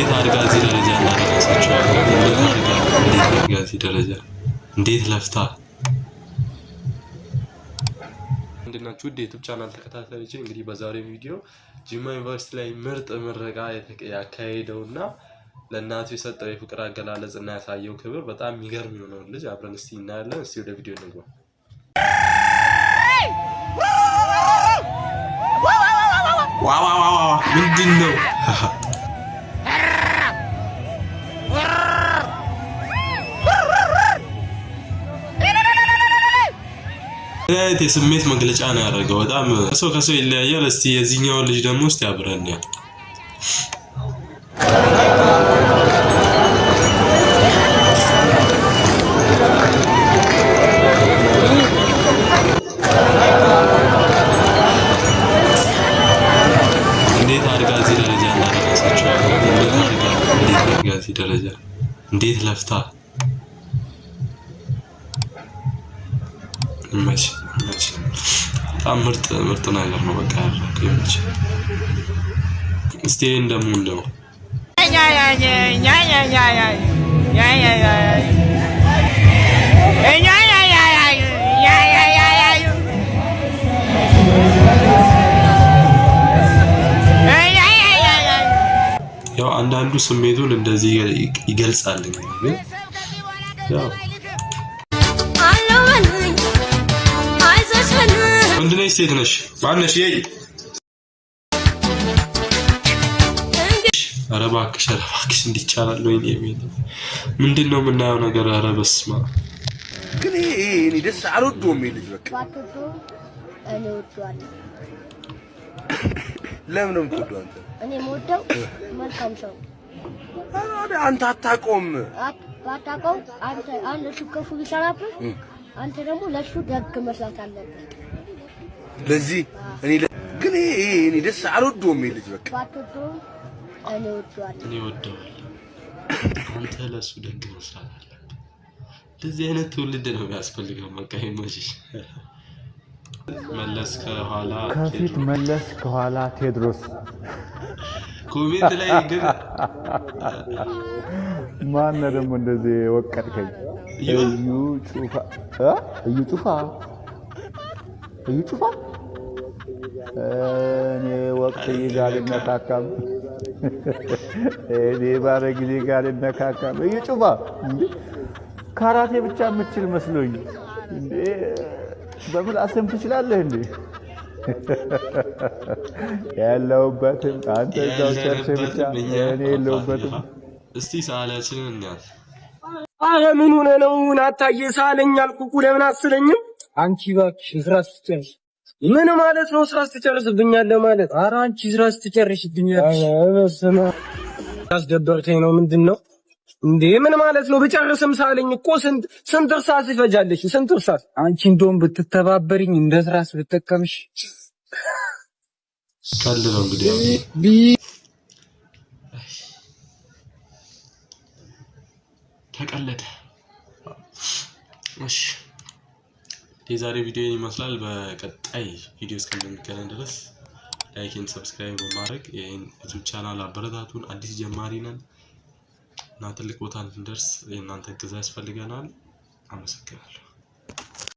እንዴት አድርጋ እዚህ ደረጃ እንዳደረሰችው እንዴት አድርጋ እዚህ ደረጃ እንዴት ለፍታ እንደናችሁ ውድ የዩቲዩብ ቻናል ተከታታዮች እንግዲህ በዛሬው ቪዲዮ ጂማ ዩኒቨርሲቲ ላይ ምርጥ ምረቃ ያካሄደውና ለእናቱ የሰጠው የፍቅር አገላለጽ እና ያሳየው ክብር በጣም የሚገርም ነው። ልጅ አብረን እስቲ እናያለን። እስቲ ወደ ቪዲዮ እንግባ። ዋው ምንድነው? የስሜት መግለጫ ነው ያደረገው። በጣም ሰው ከሰው ይለያያል። እስቲ የዚህኛው ልጅ ደግሞ እስቲ አብረን ነው እንዴት አድርጋ እዚህ ደረጃ እንዳደረሰችው ደረጃ እንዴት ለፍታ መች በጣም ምርጥ ነገር ነው። በቃ ያረከች እስቲ እንደምንለው ያው አንዳንዱ ስሜቱን እንደዚህ ይገልጻል። እንግዲህ ያው ወንድ ነሽ ሴት ነሽ ማነሽ? ኧረ እባክሽ እንዲቻላል ወይ ምንድነው የምናየው ነገር? ኧረ በስመ አብ ግን እኔ ደስ አልወደውም። ልጅ በቃ እኔ ወደዋለሁ። ለምን ነው የምትወደው አንተ? እኔ የምወደው መልካም ሰው። አንተ አታውቀውም። አንተ እሱ ክፉ ቢሰራብህ አንተ ደግሞ ለሱ ደግ መስራት አለብህ። ለዚህ ግን እኔ ደስ አልወደውም። ልጅ በቃ እኔ ወደዋለሁ። አንተ ለሱ ደግ መስራት አለብህ። እንደዚህ አይነት ትውልድ ነው የሚያስፈልገው። በቃ ይመችሽ። መለስ ከኋላ ከፊት መለስ ከኋላ ቴድሮስ ኮሜንት ላይ ግን ማን ነው ደግሞ እንደዚህ ወቀድከኝ? እዩ ጩፋ እኔ ወቅት ጋር ልነካካም እኔ ባለ ጊዜ ጋር ልነካካም። እዩ ጩፋ ካራቴ ብቻ የምትችል መስሎኝ እንዴ? በምላስም ትችላለህ እንዴ? ያለውበትም አንተ እዛው ቸርች ብቻ እኔ የለውበትም። እስቲ ሰዓላችንን እናያት። አረ ምን ሆነ ነው ናታዬ? ሳለኝ አልኩ ለምን አስለኝም? አንቺ እባክሽ ስራ ስትጨርስ ምን ማለት ነው? ስራ ስትጨርስብኛለህ ማለት? አረ አንቺ ስራ ስትጨርስብኛለሽ። በስመ አብ አስደበርከኝ ነው። ምንድነው እንዴ? ምን ማለት ነው? ብጨርስም ሳለኝ እኮ ስንት እርሳስ ይፈጃለሽ? ስንት እርሳስ? አንቺ እንደውም ብትተባበሪኝ እንደ ስራስ ብትጠቀምሽ ቀልድ ነው እንግዲህ ተቀለደ። እሺ የዛሬ ቪዲዮ ይመስላል። በቀጣይ ቪዲዮ እስከምንገናኝ ድረስ ላይክ እና ሰብስክራይብ በማድረግ ይሄን ዩቲዩብ ቻናል አበረታቱን። አዲስ ጀማሪ ነን እና ትልቅ ቦታ እንድንደርስ የእናንተ እገዛ ያስፈልገናል። አመሰግናለሁ።